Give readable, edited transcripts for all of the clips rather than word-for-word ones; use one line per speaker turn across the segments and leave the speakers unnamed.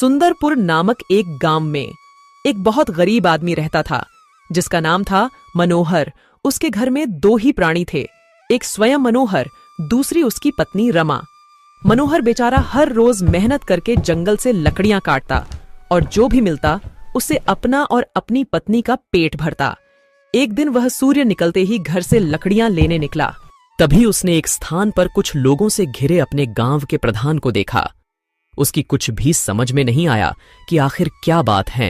सुंदरपुर नामक एक गांव में एक बहुत गरीब आदमी रहता था जिसका नाम था मनोहर। उसके घर में 2 ही प्राणी थे, एक स्वयं मनोहर, दूसरी उसकी पत्नी रमा। मनोहर बेचारा हर रोज मेहनत करके जंगल से लकड़ियां काटता और जो भी मिलता उससे अपना और अपनी पत्नी का पेट भरता। एक दिन वह सूर्य निकलते ही घर से लकड़ियां लेने निकला। तभी उसने एक स्थान पर कुछ लोगों से घिरे अपने गांव के प्रधान को देखा। उसकी कुछ भी समझ में नहीं आया कि आखिर क्या बात है।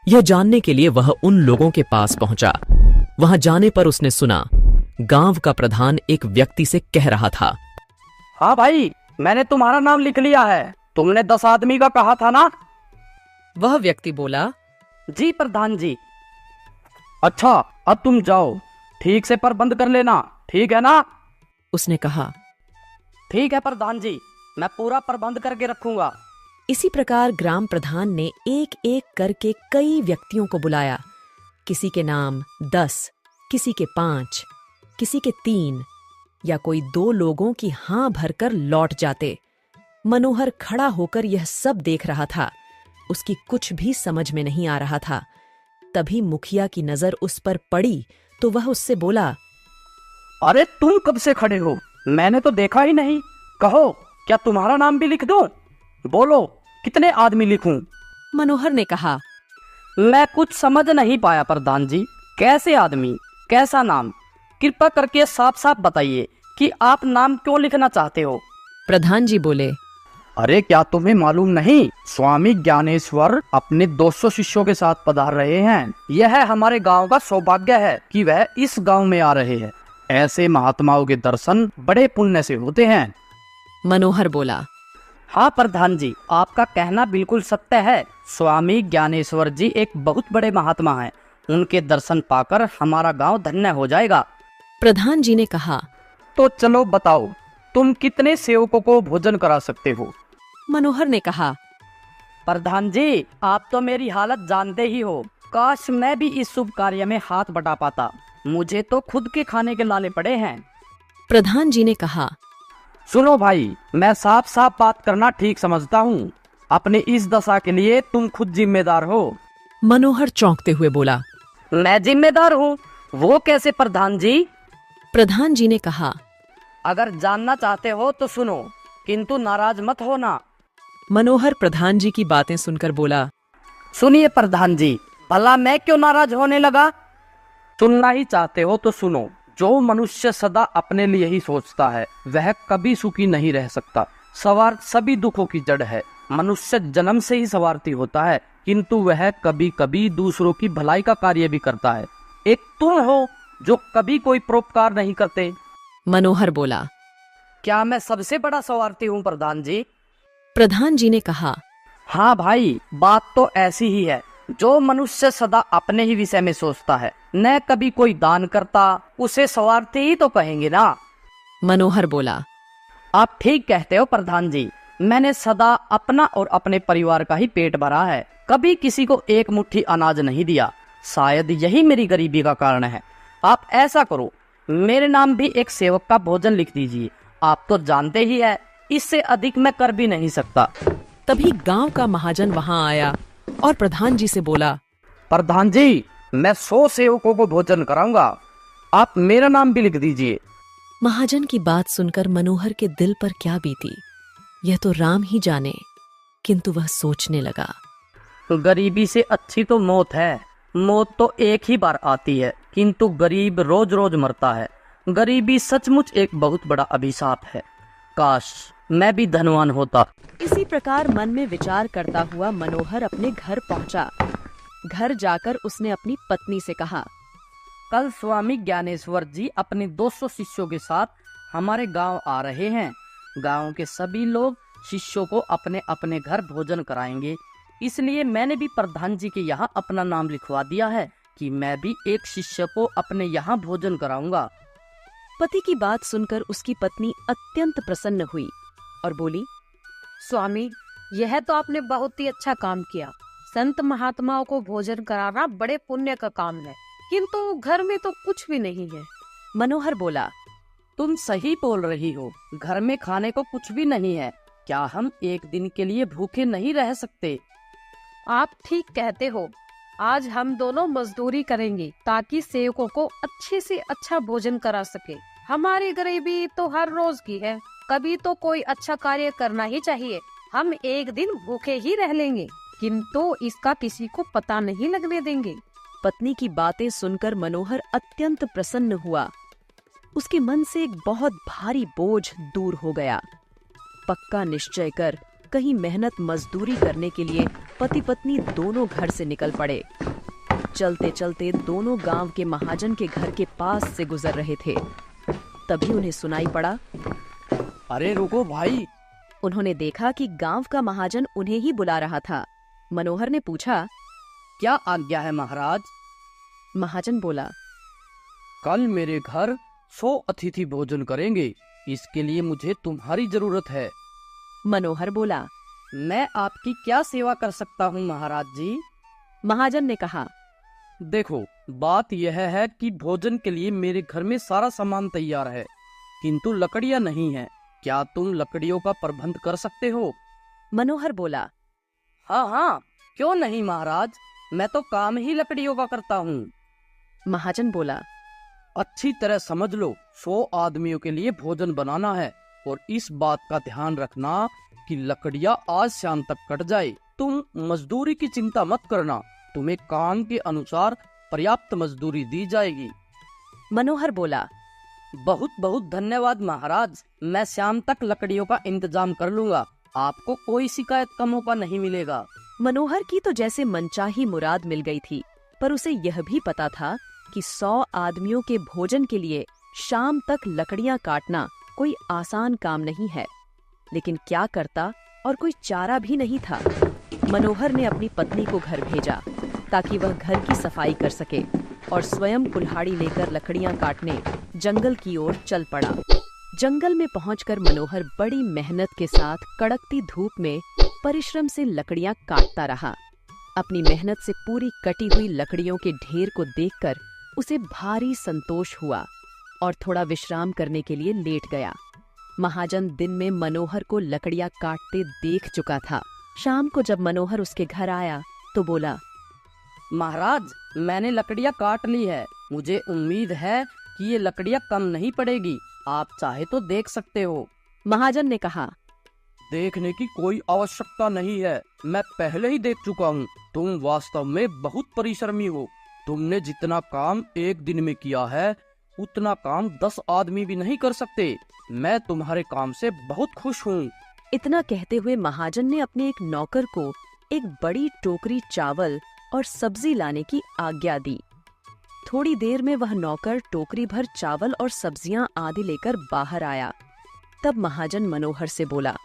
यह जानने के लिए वह उन लोगों के पास पहुंचा। वहां जाने पर उसने सुना गांव का प्रधान एक व्यक्ति से कह रहा था,
हाँ भाई, मैंने तुम्हारा नाम लिख लिया है। तुमने 10 आदमी का कहा था ना?
वह व्यक्ति बोला,
जी प्रधान जी। अच्छा, अब तुम जाओ, ठीक से प्रबंध कर लेना, ठीक है ना?
उसने कहा।
ठीक है प्रधान जी, मैं पूरा प्रबंध करके रखूंगा।
इसी प्रकार ग्राम प्रधान ने एक एक करके कई व्यक्तियों को बुलाया। किसी के नाम 10, किसी के 5, किसी के 3 या कोई 2 लोगों की हां भरकर लौट जाते। मनोहर खड़ा होकर यह सब देख रहा था। उसकी कुछ भी समझ में नहीं आ रहा था। तभी मुखिया की नजर उस पर पड़ी तो वह उससे बोला,
अरे तुम कब से खड़े हो? मैंने तो देखा ही नहीं। कहो, क्या तुम्हारा नाम भी लिख दूं? बोलो, कितने आदमी लिखूं?
मनोहर ने कहा,
मैं कुछ समझ नहीं पाया प्रधान जी। कैसे आदमी, कैसा नाम? कृपा करके साफ साफ बताइए कि आप नाम क्यों लिखना चाहते हो?
प्रधान जी बोले,
अरे क्या तुम्हें मालूम नहीं, स्वामी ज्ञानेश्वर अपने 200 शिष्यों के साथ पधार रहे हैं। यह हमारे गांव का सौभाग्य है कि वह इस गांव में आ रहे हैं। ऐसे महात्माओं के दर्शन बड़े पुण्य से होते हैं।
मनोहर बोला,
हाँ प्रधान जी, आपका कहना बिल्कुल सत्य है। स्वामी ज्ञानेश्वर जी एक बहुत बड़े महात्मा हैं। उनके दर्शन पाकर हमारा गांव धन्य हो जाएगा।
प्रधान जी ने कहा।
तो चलो बताओ, तुम कितने सेवकों को भोजन करा सकते हो?
मनोहर ने कहा,
प्रधान जी, आप तो मेरी हालत जानते ही हो। काश मैं भी इस शुभ कार्य में हाथ बटा पाता। मुझे तो खुद के खाने के लाले पड़े हैं।
प्रधान जी ने कहा,
सुनो भाई, मैं साफ साफ बात करना ठीक समझता हूँ। अपने इस दशा के लिए तुम खुद जिम्मेदार हो।
मनोहर चौंकते हुए बोला,
मैं जिम्मेदार हूँ? वो कैसे प्रधान जी?
प्रधान जी ने कहा,
अगर जानना चाहते हो तो सुनो, किंतु नाराज मत होना।
मनोहर प्रधान जी की बातें सुनकर बोला,
सुनिए प्रधान जी, भला मैं क्यों नाराज होने लगा? सुनना ही चाहते हो तो सुनो। जो मनुष्य सदा अपने लिए ही सोचता है वह कभी सुखी नहीं रह सकता। स्वार्थ सभी दुखों की जड़ है। मनुष्य जन्म से ही स्वार्थी होता है, किंतु वह कभी कभी दूसरों की भलाई का कार्य भी करता है। एक तुम हो जो कभी कोई परोपकार नहीं करते।
मनोहर बोला,
क्या मैं सबसे बड़ा स्वार्थी हूँ प्रधान जी?
प्रधान जी ने कहा,
हाँ भाई, बात तो ऐसी ही है। जो मनुष्य सदा अपने ही विषय में सोचता है, न कभी कोई दान करता, उसे स्वार्थी ही तो कहेंगे ना।
मनोहर बोला,
आप ठीक कहते हो प्रधान जी। मैंने सदा अपना और अपने परिवार का ही पेट भरा है, कभी किसी को एक मुट्ठी अनाज नहीं दिया। शायद यही मेरी गरीबी का कारण है। आप ऐसा करो, मेरे नाम भी एक सेवक का भोजन लिख दीजिए। आप तो जानते ही है, इससे अधिक मैं कर भी नहीं सकता।
तभी गांव का महाजन वहां आया और प्रधान जी से बोला,
प्रधान जी, मैं 100 सेवकों को भोजन कराऊंगा। आप मेरा नाम भी लिख दीजिए।
महाजन की बात सुनकर मनोहर के दिल पर क्या बीती, यह तो राम ही जाने। किंतु वह सोचने लगा,
गरीबी से अच्छी तो मौत है। मौत तो एक ही बार आती है, किंतु गरीब रोज रोज मरता है। गरीबी सचमुच एक बहुत बड़ा अभिशाप है। काश मैं भी धनवान होता।
इसी प्रकार मन में विचार करता हुआ मनोहर अपने घर पहुंचा। घर जाकर उसने अपनी पत्नी से कहा,
कल स्वामी ज्ञानेश्वर जी अपने 200 शिष्यों के साथ हमारे गांव आ रहे हैं। गांव के सभी लोग शिष्यों को अपने अपने घर भोजन कराएंगे। इसलिए मैंने भी प्रधान जी के यहाँ अपना नाम लिखवा दिया है कि मैं भी एक शिष्य को अपने यहाँ भोजन कराऊंगा।
पति की बात सुनकर उसकी पत्नी अत्यंत प्रसन्न हुई और बोली,
स्वामी, यह तो आपने बहुत ही अच्छा काम किया। संत महात्माओं को भोजन कराना बड़े पुण्य का काम है, किंतु घर में तो कुछ भी नहीं है।
मनोहर बोला,
तुम सही बोल रही हो, घर में खाने को कुछ भी नहीं है। क्या हम एक दिन के लिए भूखे नहीं रह सकते?
आप ठीक कहते हो। आज हम दोनों मजदूरी करेंगे ताकि सेवकों को अच्छे से अच्छा भोजन करा सके। हमारी गरीबी तो हर रोज की है, कभी तो कोई अच्छा कार्य करना ही चाहिए। हम एक दिन भूखे ही रह लेंगे, किंतु इसका किसी को पता नहीं लगने देंगे।
पत्नी की बातें सुनकर मनोहर अत्यंत प्रसन्न हुआ। उसके मन से एक बहुत भारी बोझ दूर हो गया। पक्का निश्चय कर कहीं मेहनत मजदूरी करने के लिए पति पत्नी दोनों घर से निकल पड़े। चलते चलते दोनों गांव के महाजन के घर के पास से गुजर रहे थे। तभी उन्हें सुनाई पड़ा।
अरे रुको भाई।
उन्होंने देखा कि गांव का महाजन उन्हें ही बुला रहा था। मनोहर ने पूछा,
क्या आज्ञा है महाराज?
महाजन बोला,
कल मेरे घर 100 अतिथि भोजन करेंगे, इसके लिए मुझे तुम्हारी जरूरत है।
मनोहर बोला,
मैं आपकी क्या सेवा कर सकता हूँ महाराज जी?
महाजन ने कहा,
देखो, बात यह है कि भोजन के लिए मेरे घर में सारा सामान तैयार है, किंतु लकड़ियाँ नहीं है। क्या तुम लकड़ियों का प्रबंध कर सकते हो?
मनोहर बोला,
हाँ हाँ, क्यों नहीं महाराज, मैं तो काम ही लकड़ियों का करता हूँ।
महाजन बोला,
अच्छी तरह समझ लो, 100 आदमियों के लिए भोजन बनाना है और इस बात का ध्यान रखना कि लकड़ियाँ आज शाम तक कट जाए। तुम मजदूरी की चिंता मत करना, तुम्हें काम के अनुसार पर्याप्त मजदूरी दी जाएगी।
मनोहर बोला,
बहुत बहुत धन्यवाद महाराज, मैं शाम तक लकड़ियों का इंतजाम कर लूंगा, आपको कोई शिकायत का मौका नहीं मिलेगा।
मनोहर की तो जैसे मनचाही मुराद मिल गई थी, पर उसे यह भी पता था कि 100 आदमियों के भोजन के लिए शाम तक लकड़ियां काटना कोई आसान काम नहीं है। लेकिन क्या करता, और कोई चारा भी नहीं था। मनोहर ने अपनी पत्नी को घर भेजा ताकि वह घर की सफाई कर सके और स्वयं कुल्हाड़ी लेकर लकड़ियां काटने जंगल की ओर चल पड़ा। जंगल में पहुंचकर मनोहर बड़ी मेहनत के साथ कड़कती धूप में परिश्रम से लकड़ियां काटता रहा। अपनी मेहनत से पूरी कटी हुई लकड़ियों के ढेर को देखकर उसे भारी संतोष हुआ और थोड़ा विश्राम करने के लिए लेट गया। महाजन दिन में मनोहर को लकड़ियां काटते देख चुका था। शाम को जब मनोहर उसके घर आया तो बोला,
महाराज, मैंने लकड़ियां काट ली है, मुझे उम्मीद है कि ये लकड़ियां कम नहीं पड़ेगी, आप चाहे तो देख सकते हो।
महाजन ने कहा,
देखने की कोई आवश्यकता नहीं है, मैं पहले ही देख चुका हूँ। तुम वास्तव में बहुत परिश्रमी हो। तुमने जितना काम एक दिन में किया है, उतना काम 10 आदमी भी नहीं कर सकते। मैं तुम्हारे काम से बहुत खुश हूँ।
इतना कहते हुए महाजन ने अपने एक नौकर को एक बड़ी टोकरी चावल और सब्जी लाने की आज्ञा दी। थोड़ी देर में वह नौकर टोकरी भर चावल और सब्जियां आदि लेकर बाहर आया। तब महाजन मनोहर से बोला,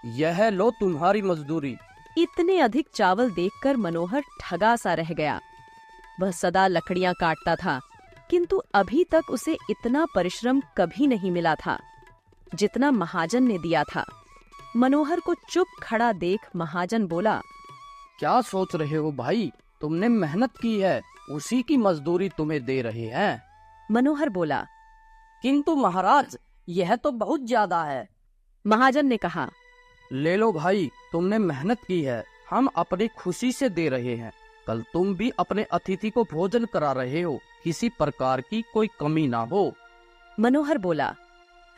यह लो तुम्हारी मजदूरी।
इतने अधिक चावल देखकर मनोहर ठगा सा रह गया। वह सदा लकड़ियां काटता था, किंतु अभी तक उसे इतना परिश्रम कभी नहीं मिला था जितना महाजन ने दिया था। मनोहर को चुप खड़ा देख महाजन बोला,
क्या सोच रहे हो भाई, तुमने मेहनत की है, उसी की मजदूरी तुम्हें दे रहे हैं।
मनोहर बोला,
किंतु महाराज, यह तो बहुत ज्यादा है।
महाजन ने कहा,
ले लो भाई, तुमने मेहनत की है, हम अपनी खुशी से दे रहे हैं। कल तुम भी अपने अतिथि को भोजन करा रहे हो, किसी प्रकार की कोई कमी ना हो।
मनोहर बोला,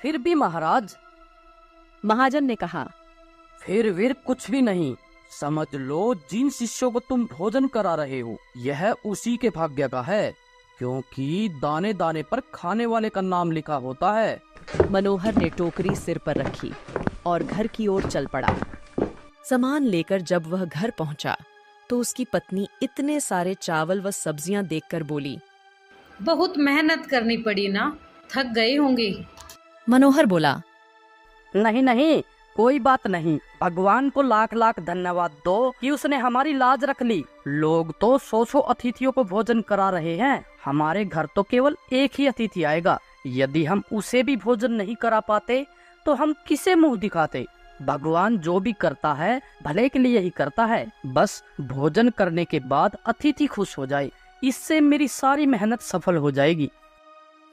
फिर भी महाराज।
महाजन ने कहा,
फिर कुछ भी नहीं, समझ लो जिन शिष्यों को तुम भोजन करा रहे हो, यह उसी के भाग्य का है, क्योंकि दाने दाने पर खाने वाले का नाम लिखा होता है।
मनोहर ने टोकरी सिर पर रखी और घर की ओर चल पड़ा। सामान लेकर जब वह घर पहुंचा तो उसकी पत्नी इतने सारे चावल व सब्जियां देखकर बोली,
बहुत मेहनत करनी पड़ी ना, थक गए होंगे।
मनोहर बोला,
नहीं नहीं, कोई बात नहीं, भगवान को लाख लाख धन्यवाद दो कि उसने हमारी लाज रख ली। लोग तो 100 अतिथियों को भोजन करा रहे हैं, हमारे घर तो केवल एक ही अतिथि आएगा। यदि हम उसे भी भोजन नहीं करा पाते तो हम किसे मुंह दिखाते। भगवान जो भी करता है भले के लिए ही करता है, बस भोजन करने के बाद अतिथि खुश हो जाए, इससे मेरी सारी मेहनत सफल हो जाएगी।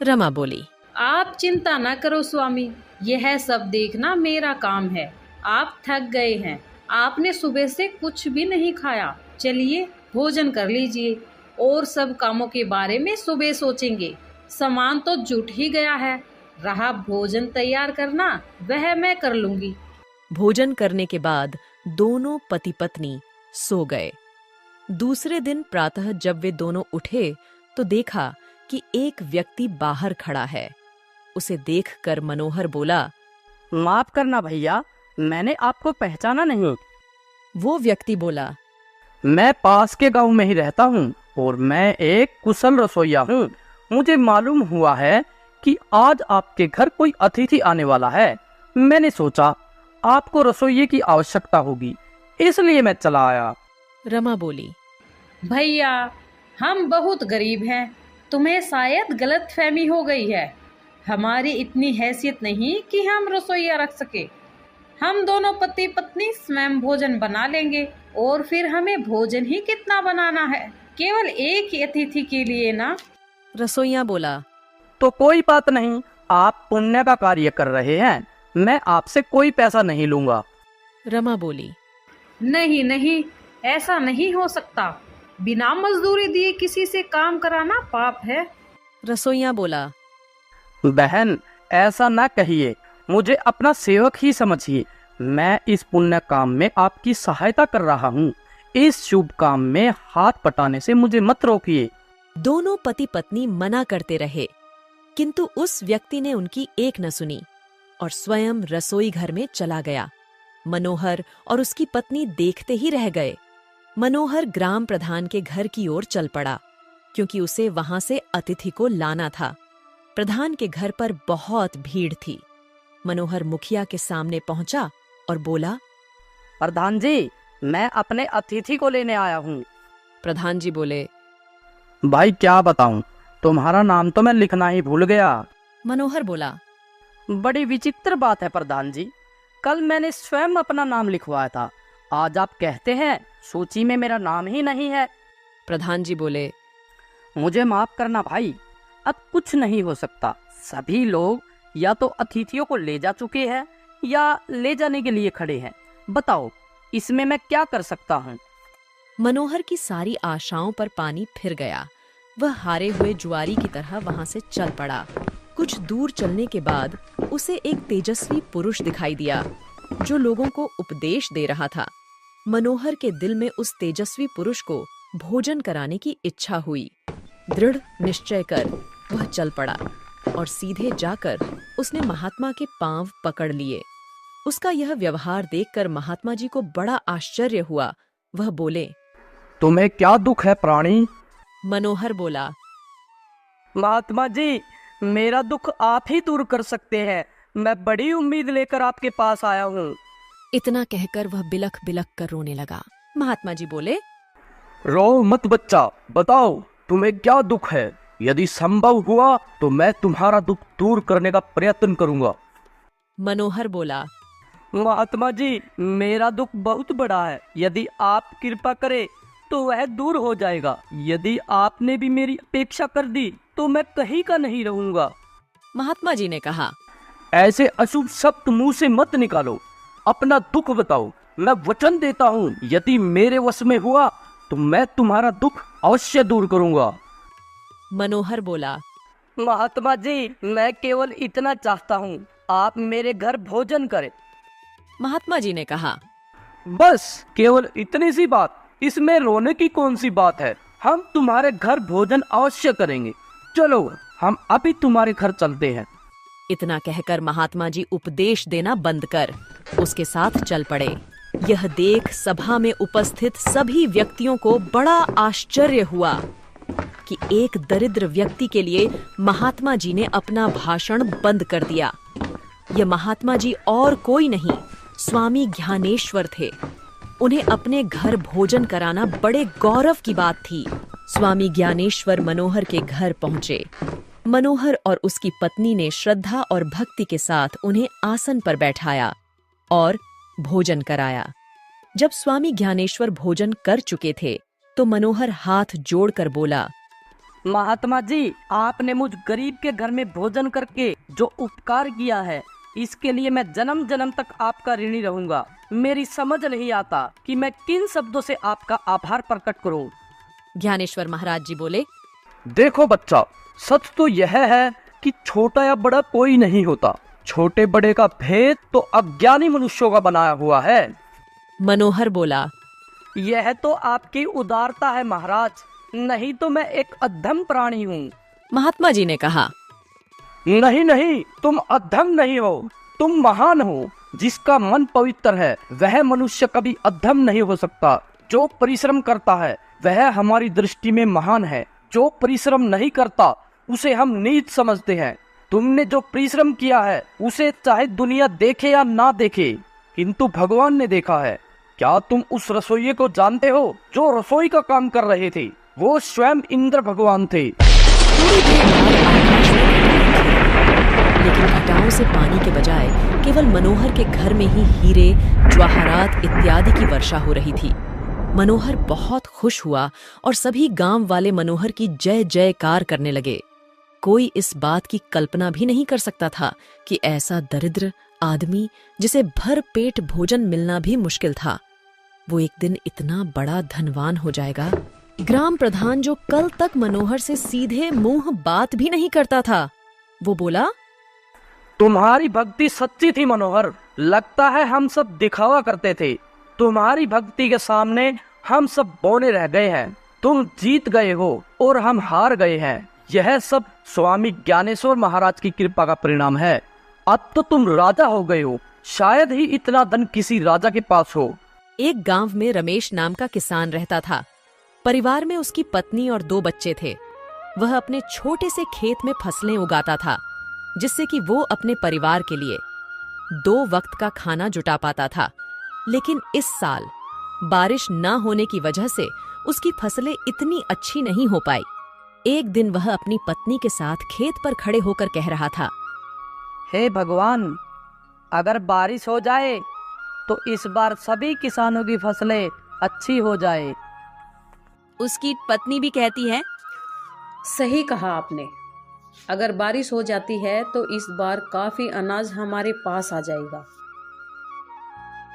रमा बोली,
आप चिंता न करो स्वामी, यह सब देखना मेरा काम है। आप थक गए हैं, आपने सुबह से कुछ भी नहीं खाया। चलिए भोजन कर लीजिए और सब कामों के बारे में सुबह सोचेंगे। सामान तो जुट ही गया है, रहा भोजन तैयार करना वह मैं कर लूंगी।
भोजन करने के बाद दोनों पति पत्नी सो गए। दूसरे दिन प्रातः जब वे दोनों उठे तो देखा कि एक व्यक्ति बाहर खड़ा है। उसे देखकर मनोहर बोला,
माफ करना भैया, मैंने आपको पहचाना नहीं।
वो व्यक्ति बोला,
मैं पास के गांव में ही रहता हूँ और मैं एक कुशल रसोइया हूँ। मुझे मालूम हुआ है कि आज आपके घर कोई अतिथि आने वाला है। मैंने सोचा आपको रसोइये की आवश्यकता होगी, इसलिए मैं चला आया।
रमा बोली,
भैया हम बहुत गरीब हैं, तुम्हें शायद गलतफहमी हो गई है। हमारी इतनी हैसियत नहीं कि हम रसोइया रख सके। हम दोनों पति पत्नी स्वयं भोजन बना लेंगे और फिर हमें भोजन ही कितना बनाना है, केवल एक ही अतिथि के लिए ना।
रसोइया बोला,
तो कोई बात नहीं, आप पुण्य का कार्य कर रहे हैं, मैं आपसे कोई पैसा नहीं लूंगा।
रमा बोली,
नहीं नहीं, ऐसा नहीं हो सकता। बिना मजदूरी दिए किसी से काम कराना पाप है।
रसोइया बोला,
बहन ऐसा ना कहिए, मुझे अपना सेवक ही समझिए। मैं इस पुण्य काम में आपकी सहायता कर रहा हूँ। इस शुभ काम में हाथ पटाने से मुझे मत रोकिए।
दोनों पति पत्नी मना करते रहे, किंतु उस व्यक्ति ने उनकी एक न सुनी और स्वयं रसोई घर में चला गया। मनोहर और उसकी पत्नी देखते ही रह गए। मनोहर ग्राम प्रधान के घर की ओर चल पड़ा, क्योंकि उसे वहां से अतिथि को लाना था। प्रधान के घर पर बहुत भीड़ थी। मनोहर मुखिया के सामने पहुंचा और बोला,
प्रधान जी, मैं अपने अतिथि को लेने आया हूँ।
प्रधान जी बोले,
भाई क्या बताऊं, तुम्हारा नाम तो मैं लिखना ही भूल गया।
मनोहर बोला,
बड़ी विचित्र बात है प्रधान जी, कल मैंने स्वयं अपना नाम लिखवाया था, आज आप कहते हैं सूची में मेरा नाम ही नहीं है।
प्रधान जी बोले,
मुझे माफ करना भाई, अब कुछ नहीं हो सकता। सभी लोग या तो अतिथियों को ले जा चुके हैं या ले जाने के लिए खड़े हैं। बताओ इसमें मैं क्या कर सकता हूँ।
मनोहर की सारी आशाओं पर पानी फिर गया। वह हारे हुए जुआरी की तरह वहां से चल पड़ा। कुछ दूर चलने के बाद उसे एक तेजस्वी पुरुष दिखाई दिया जो लोगों को उपदेश दे रहा था। मनोहर के दिल में उस तेजस्वी पुरुष को भोजन कराने की इच्छा हुई। दृढ़ निश्चय कर वह चल पड़ा और सीधे जाकर उसने महात्मा के पांव पकड़ लिए। उसका यह व्यवहार देखकर महात्मा जी को बड़ा आश्चर्य हुआ। वह बोले,
तुम्हें क्या दुख है प्राणी?
मनोहर बोला,
महात्मा जी, मेरा दुख आप ही दूर कर सकते हैं। मैं बड़ी उम्मीद लेकर आपके पास आया हूँ।
इतना कहकर वह बिलख बिलख कर रोने लगा। महात्मा जी बोले,
रो मत बच्चा, बताओ तुम्हें क्या दुख है। यदि संभव हुआ तो मैं तुम्हारा दुख दूर करने का प्रयत्न करूंगा।
मनोहर बोला,
महात्मा जी, मेरा दुख बहुत बड़ा है, यदि आप कृपा करें तो वह दूर हो जाएगा। यदि आपने भी मेरी अपेक्षा कर दी तो मैं कहीं का नहीं रहूंगा।
महात्मा जी ने कहा,
ऐसे अशुभ शब्द मुंह से मत निकालो, अपना दुख बताओ। मैं वचन देता हूँ, यदि मेरे वश में हुआ तो मैं तुम्हारा दुख अवश्य दूर करूंगा।
मनोहर बोला,
महात्मा जी, मैं केवल इतना चाहता हूँ, आप मेरे घर भोजन करें।
महात्मा जी ने कहा,
बस केवल इतनी सी बात, इसमें रोने की कौन सी बात है। हम तुम्हारे घर भोजन अवश्य करेंगे। चलो हम अभी तुम्हारे घर चलते हैं।
इतना कहकर महात्मा जी उपदेश देना बंद कर उसके साथ चल पड़े। यह देख सभा में उपस्थित सभी व्यक्तियों को बड़ा आश्चर्य हुआ कि एक दरिद्र व्यक्ति के लिए महात्मा जी ने अपना भाषण बंद कर दिया। यह महात्मा जी और कोई नहीं, स्वामी ज्ञानेश्वर थे। उन्हें अपने घर भोजन कराना बड़े गौरव की बात थी। स्वामी ज्ञानेश्वर मनोहर के घर पहुंचे। मनोहर और उसकी पत्नी ने श्रद्धा और भक्ति के साथ उन्हें आसन पर बैठाया और भोजन कराया। जब स्वामी ज्ञानेश्वर भोजन कर चुके थे तो मनोहर हाथ जोड़कर बोला,
महात्मा जी, आपने मुझ गरीब के घर में भोजन करके जो उपकार किया है, इसके लिए मैं जन्म जन्म तक आपका ऋणी रहूंगा। मेरी समझ नहीं आता कि मैं किन शब्दों से आपका आभार प्रकट करूं।
ज्ञानेश्वर महाराज जी बोले,
देखो बच्चा, सच तो यह है कि छोटा या बड़ा कोई नहीं होता। छोटे बड़े का भेद तो अज्ञानी मनुष्यों का बनाया हुआ है।
मनोहर बोला,
यह तो आपकी उदारता है महाराज, नहीं तो मैं एक अधम प्राणी हूँ।
महात्मा जी ने कहा,
नहीं नहीं, तुम अधम नहीं हो, तुम महान हो। जिसका मन पवित्र है वह मनुष्य कभी अधम नहीं हो सकता। जो परिश्रम करता है वह हमारी दृष्टि में महान है। जो परिश्रम नहीं करता उसे हम नीच समझते हैं। तुमने जो परिश्रम किया है उसे चाहे दुनिया देखे या ना देखे, किंतु भगवान ने देखा है। क्या तुम उस रसोइये को जानते हो जो रसोई का काम कर रहे थे? वो स्वयं इंद्र भगवान थे।
लेकिन घटाओं से पानी के बजाय केवल मनोहर के घर में ही हीरे, जवाहरात इत्यादि की वर्षा हो रही थी। मनोहर बहुत खुश हुआ और सभी गांव वाले मनोहर की जय जयकार करने लगे। कोई इस बात की कल्पना भी नहीं कर सकता था कि ऐसा दरिद्र आदमी, जिसे भर पेट भोजन मिलना भी मुश्किल था, वो एक दिन इतना बड़ा धनवान हो जाएगा। ग्राम प्रधान, जो कल तक मनोहर से सीधे मुंह बात भी नहीं करता था, वो बोला,
तुम्हारी भक्ति सच्ची थी मनोहर। लगता है हम सब दिखावा करते थे। तुम्हारी भक्ति के सामने हम सब बौने रह गए हैं। तुम जीत गए हो और हम हार गए हैं। यह सब स्वामी ज्ञानेश्वर महाराज की कृपा का परिणाम है। अब तो तुम राजा हो गए हो। शायद ही इतना धन किसी राजा के पास हो।
एक गांव में रमेश नाम का किसान रहता था। परिवार में उसकी पत्नी और 2 बच्चे थे। वह अपने छोटे से खेत में फसलें उगाता था, जिससे कि वो अपने परिवार के लिए 2 वक्त का खाना जुटा पाता था। लेकिन इस साल बारिश न होने की वजह से उसकी फसलें इतनी अच्छी नहीं हो पाई। एक दिन वह अपनी पत्नी के साथ खेत पर खड़े होकर कह रहा था,
हे भगवान, अगर बारिश हो जाए तो इस बार सभी किसानों की फसलें अच्छी हो जाए।
उसकी पत्नी भी कहती है,
सही कहा आपने। अगर बारिश हो जाती है तो इस बार काफी अनाज हमारे पास आ जाएगा।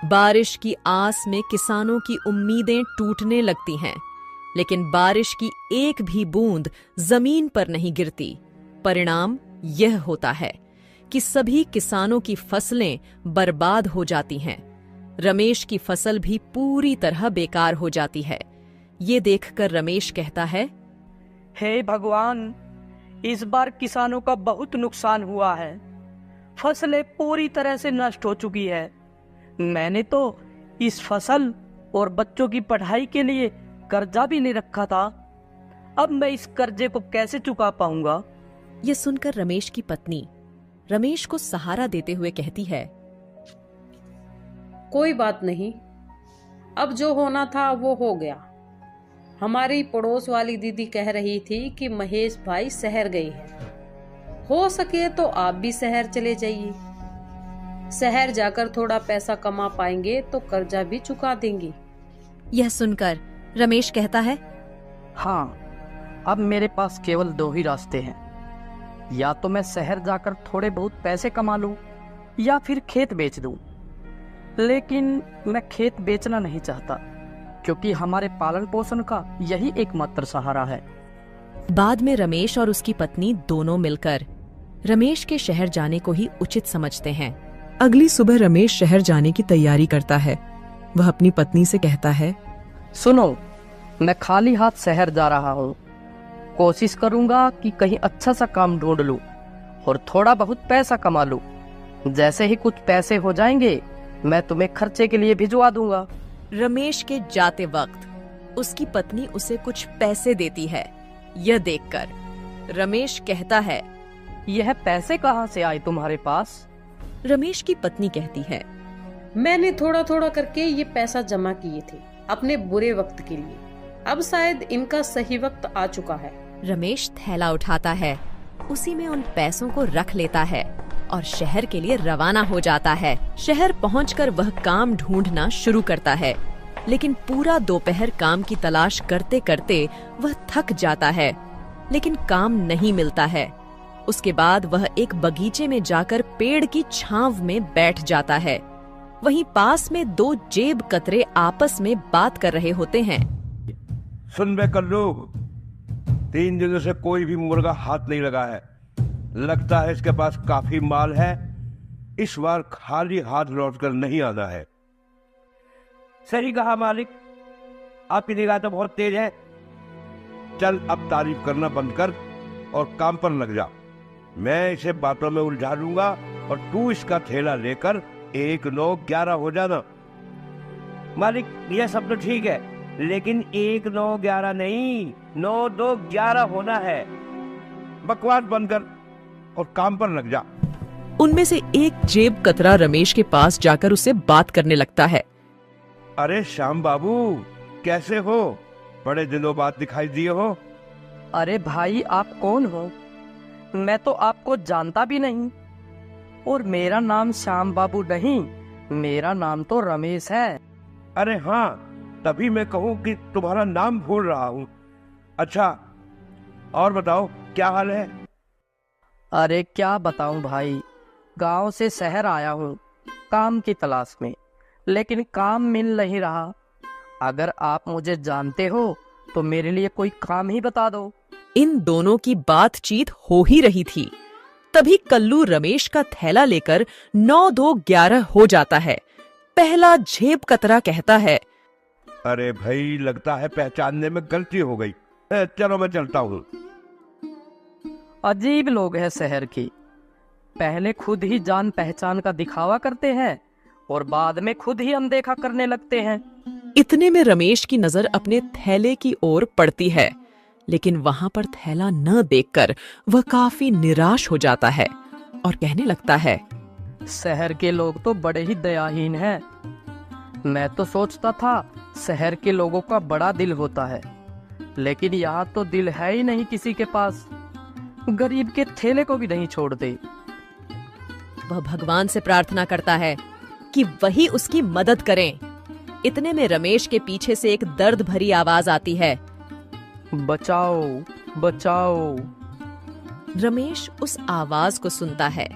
बारिश की आस में किसानों की उम्मीदें टूटने लगती हैं, लेकिन बारिश की एक भी बूंद जमीन पर नहीं गिरती। परिणाम यह होता है कि सभी किसानों की फसलें बर्बाद हो जाती हैं। रमेश की फसल भी पूरी तरह बेकार हो जाती है। ये देखकर रमेश कहता है,
हे भगवान, इस बार किसानों का बहुत नुकसान हुआ है। फसलें पूरी तरह से नष्ट हो चुकी है। मैंने तो इस फसल और बच्चों की पढ़ाई के लिए कर्जा भी नहीं रखा था। अब मैं इस कर्जे को कैसे चुका पाऊंगा?
यह सुनकर रमेश की पत्नी रमेश को सहारा देते हुए कहती है,
कोई बात नहीं, अब जो होना था वो हो गया। हमारी पड़ोस वाली दीदी कह रही थी कि महेश भाई शहर गए हैं। हो सके तो आप भी शहर चले जाइए। शहर जाकर थोड़ा पैसा कमा पाएंगे तो कर्जा भी चुका देंगे।
यह सुनकर रमेश कहता है,
हाँ, अब मेरे पास केवल 2 ही रास्ते हैं। या तो मैं शहर जाकर थोड़े बहुत पैसे कमा लूं या फिर खेत बेच दूं। लेकिन मैं खेत बेचना नहीं चाहता, क्योंकि हमारे पालन पोषण का यही एकमात्र सहारा है।
बाद में रमेश और उसकी पत्नी दोनों मिलकर रमेश के शहर जाने को ही उचित समझते हैं। अगली सुबह रमेश शहर जाने की तैयारी करता है। वह अपनी पत्नी से कहता है,
सुनो, मैं खाली हाथ शहर जा रहा हूँ। कोशिश करूंगा कि कहीं अच्छा सा काम ढूंढ लूं और थोड़ा बहुत पैसा कमा लूं। जैसे ही कुछ पैसे हो जाएंगे मैं तुम्हें खर्चे के लिए भिजवा दूंगा।
रमेश के जाते वक्त उसकी पत्नी उसे कुछ पैसे देती है। यह देखकर रमेश कहता है,
यह पैसे कहाँ से आए तुम्हारे पास?
रमेश की पत्नी कहती है,
मैंने थोड़ा थोड़ा करके ये पैसा जमा किए थे अपने बुरे वक्त के लिए। अब शायद इनका सही वक्त आ चुका है।
रमेश थैला उठाता है, उसी में उन पैसों को रख लेता है और शहर के लिए रवाना हो जाता है। शहर पहुंचकर वह काम ढूंढना शुरू करता है, लेकिन पूरा दोपहर काम की तलाश करते करते वह थक जाता है, लेकिन काम नहीं मिलता है। उसके बाद वह एक बगीचे में जाकर पेड़ की छांव में बैठ जाता है। वहीं पास में दो जेब कतरे आपस में बात कर रहे होते हैं।
सुन बे कल्लू, 3 दिनों से कोई भी मुर्गा हाथ नहीं लगा है। लगता है इसके पास काफी माल है। इस बार खाली हाथ लौटकर नहीं आना है।
सही कहा मालिक, आपकी निगाह तो बहुत तेज है।
चल अब तारीफ करना बंद कर और काम पर लग जा। मैं इसे बातों में उलझा लूंगा और तू इसका थैला लेकर 1, 9, 11 हो जाना।
मालिक यह सब तो ठीक है, लेकिन 1, 9, 11 नहीं, 9, 2, 11 होना है।
बकवास बंद कर और काम पर लग जा।
उनमें से एक जेब कतरा रमेश के पास जाकर उससे बात करने लगता है।
अरे श्याम बाबू, कैसे हो? बड़े दिनों बाद दिखाई दिए हो।
अरे भाई, आप कौन हो? मैं तो आपको जानता भी नहीं। और मेरा नाम श्याम बाबू नहीं, मेरा नाम तो रमेश है।
अरे हाँ, तभी मैं कहूँ कि तुम्हारा नाम भूल रहा हूँ। अच्छा, और बताओ क्या हाल है?
अरे क्या बताऊं भाई, गांव से शहर आया हूँ काम की तलाश में, लेकिन काम मिल नहीं रहा। अगर आप मुझे जानते हो तो मेरे लिए कोई काम ही बता दो।
इन दोनों की बातचीत हो ही रही थी, तभी कल्लू रमेश का थैला लेकर 9, 2, 11 हो जाता है। पहला जेब कतरा कहता है,
अरे भाई, लगता है पहचानने में गलती हो गई। चलो मैं चलता हूँ।
अजीब लोग हैं शहर की, पहले खुद ही जान पहचान का दिखावा करते हैं और बाद में खुद ही अनदेखा करने लगते हैं।
इतने में रमेश की नजर अपने थैले की ओर पड़ती है, लेकिन वहां पर थैला न देखकर वह काफी निराश हो जाता है और कहने लगता है,
शहर के लोग तो बड़े ही दयाहीन हैं। मैं तो सोचता था शहर के लोगों का बड़ा दिल होता है, लेकिन यहाँ तो दिल है ही नहीं किसी के पास। गरीब के थैले को भी नहीं छोड़ते।
वह भगवान से प्रार्थना करता है कि वही उसकी मदद करें। इतने में रमेश के पीछे से एक दर्द भरी आवाज आती है,
बचाओ बचाओ।
रमेश उस आवाज को सुनता है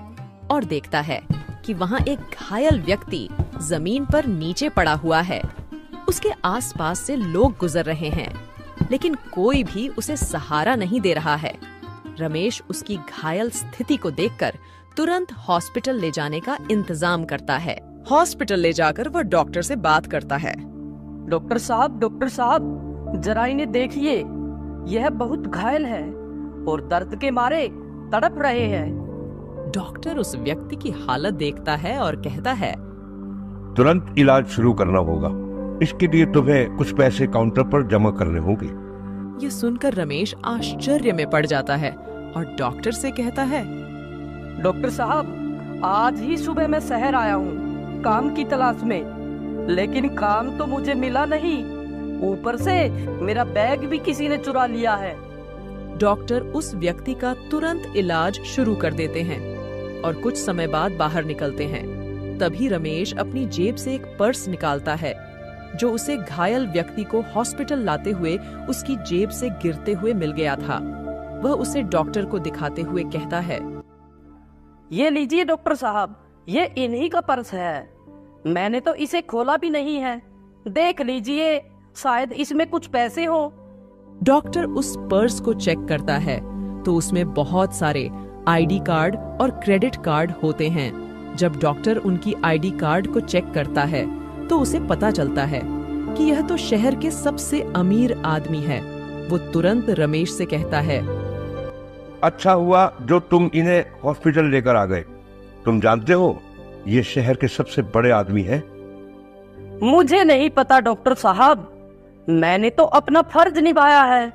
और देखता है कि वहां एक घायल व्यक्ति जमीन पर नीचे पड़ा हुआ है। उसके आसपास से लोग गुजर रहे हैं, लेकिन कोई भी उसे सहारा नहीं दे रहा है। रमेश उसकी घायल स्थिति को देखकर तुरंत हॉस्पिटल ले जाने का इंतजाम करता है। हॉस्पिटल ले जाकर वह डॉक्टर से बात करता है।
डॉक्टर साहब, जरा इन्हें देखिए, यह बहुत घायल है और दर्द के मारे तड़प रहे हैं।
डॉक्टर उस व्यक्ति की हालत देखता है और कहता है,
तुरंत इलाज शुरू करना होगा। इसके लिए तुम्हें कुछ पैसे काउंटर पर जमा करने होंगे।
ये सुनकर रमेश आश्चर्य में पड़ जाता है और डॉक्टर से कहता है,
डॉक्टर साहब, आज ही सुबह मैं शहर आया हूँ काम की तलाश में, लेकिन काम तो मुझे मिला नहीं। ऊपर से मेरा बैग भी किसी ने चुरा लिया है।
डॉक्टर उस व्यक्ति का तुरंत इलाज शुरू कर देते हैं और कुछ समय बाद बाहर निकलते हैं। तभी रमेश अपनी जेब से एक पर्स निकालता है, जो उसे घायल व्यक्ति को हॉस्पिटल लाते हुए उसकी जेब से गिरते हुए मिल गया था। वह उसे डॉक्टर को दिखाते हुए कहता है,
ये लीजिए डॉक्टर साहब, ये इन्हीं का पर्स है। मैंने तो इसे खोला भी नहीं है, देख लीजिए, शायद इसमें कुछ पैसे हो।
डॉक्टर उस पर्स को चेक करता है तो उसमें बहुत सारे आईडी कार्ड और क्रेडिट कार्ड होते हैं। जब डॉक्टर उनकी आईडी कार्ड को चेक करता है तो उसे पता चलता है कि यह तो शहर के सबसे अमीर आदमी है। वो तुरंत रमेश से कहता है,
अच्छा हुआ जो तुम इन्हें हॉस्पिटल लेकर आ गए। तुम जानते हो ये शहर के सबसे बड़े आदमी हैं।
मुझे नहीं पता डॉक्टर साहब, मैंने तो अपना फर्ज निभाया है।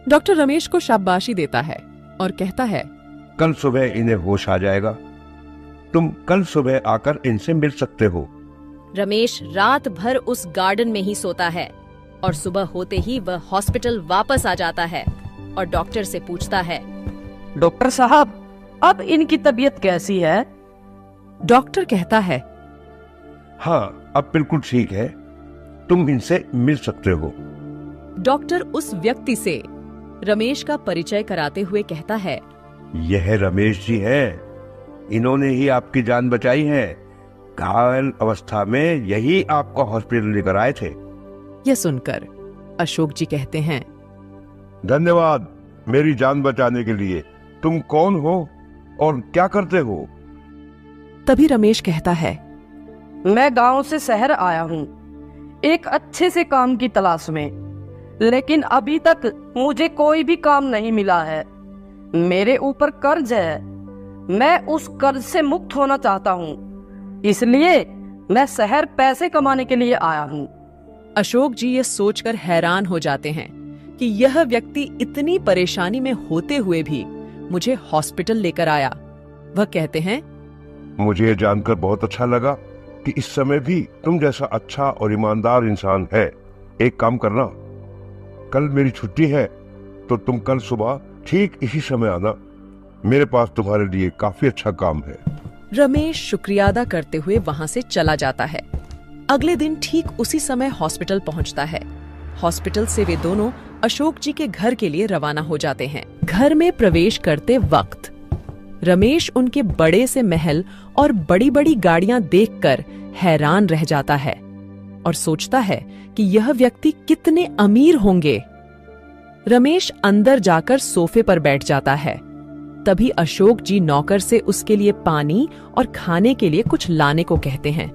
डॉक्टर रमेश को शाबाशी देता है और कहता है,
कल सुबह इन्हें होश आ जाएगा। तुम कल सुबह आकर इनसे मिल सकते हो।
रमेश रात भर उस गार्डन में ही सोता है और सुबह होते ही वह हॉस्पिटल वापस आ जाता है और डॉक्टर से पूछता है,
डॉक्टर साहब, अब इनकी तबीयत कैसी है?
डॉक्टर कहता है,
हाँ, अब बिल्कुल ठीक है, तुम इनसे मिल सकते हो।
डॉक्टर उस व्यक्ति से रमेश का परिचय कराते हुए कहता है,
यह रमेश जी हैं। इन्होंने ही आपकी जान बचाई है। घायल अवस्था में यही आपको हॉस्पिटल लेकर आए थे।
यह सुनकर अशोक जी कहते हैं,
धन्यवाद मेरी जान बचाने के लिए। तुम कौन हो और क्या करते हो?
तभी रमेश कहता है,
मैं गांव से शहर आया हूँ एक अच्छे से काम की तलाश में, लेकिन अभी तक मुझे कोई भी काम नहीं मिला है। मेरे ऊपर कर्ज है, मैं उस कर्ज से मुक्त होना चाहता हूँ, इसलिए मैं शहर पैसे कमाने के लिए आया हूँ।
अशोक जी ये सोचकर हैरान हो जाते हैं कि यह व्यक्ति इतनी परेशानी में होते हुए भी मुझे हॉस्पिटल लेकर आया। वह कहते हैं,
मुझे ये जानकर बहुत अच्छा लगा कि इस समय भी तुम जैसा अच्छा और ईमानदार इंसान है। एक काम करना, कल मेरी छुट्टी है तो तुम कल सुबह ठीक इसी समय आना। मेरे पास तुम्हारे लिए काफी अच्छा काम है।
रमेश शुक्रिया अदा करते हुए वहां से चला जाता है। अगले दिन ठीक उसी समय हॉस्पिटल पहुंचता है। हॉस्पिटल से वे दोनों अशोक जी के घर के लिए रवाना हो जाते हैं। घर में प्रवेश करते वक्त रमेश उनके बड़े से महल और बड़ी बड़ी गाड़ियां देखकर हैरान रह जाता है और सोचता है कि यह व्यक्ति कितने अमीर होंगे। रमेश अंदर जाकर सोफे पर बैठ जाता है। तभी अशोक जी नौकर से उसके लिए पानी और खाने के लिए कुछ लाने को कहते हैं।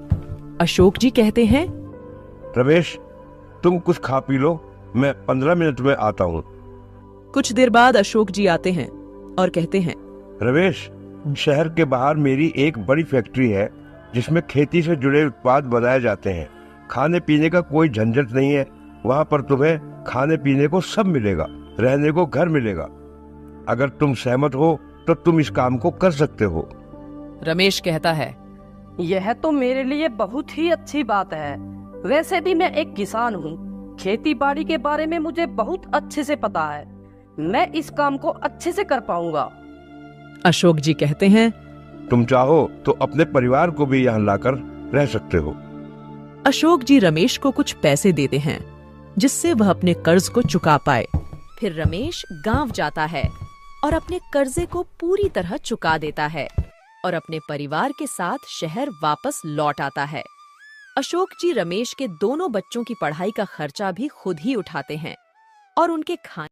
अशोक जी कहते हैं,
रमेश तुम कुछ खा पी लो, मैं 15 मिनट में आता हूँ।
कुछ देर बाद अशोक जी आते हैं और कहते हैं,
रमेश शहर के बाहर मेरी एक बड़ी फैक्ट्री है जिसमें खेती से जुड़े उत्पाद बनाए जाते हैं। खाने पीने का कोई झंझट नहीं है। वहाँ पर तुम्हें खाने पीने को सब मिलेगा, रहने को घर मिलेगा। अगर तुम सहमत हो तो तुम इस काम को कर सकते हो।
रमेश कहता है,
यह तो मेरे लिए बहुत ही अच्छी बात है। वैसे भी मैं एक किसान हूँ, खेती बाड़ी के बारे में मुझे बहुत अच्छे से पता है। मैं इस काम को अच्छे से कर पाऊंगा।
अशोक जी कहते हैं,
तुम चाहो तो अपने परिवार को भी यहाँ लाकर रह सकते हो।
अशोक जी रमेश को कुछ पैसे देते हैं जिससे वह अपने कर्ज को चुका पाए।
फिर रमेश गांव जाता है और अपने कर्जे को पूरी तरह चुका देता है और अपने परिवार के साथ शहर वापस लौट आता है। अशोक जी रमेश के दोनों बच्चों की पढ़ाई का खर्चा भी खुद ही उठाते हैं और उनके खाने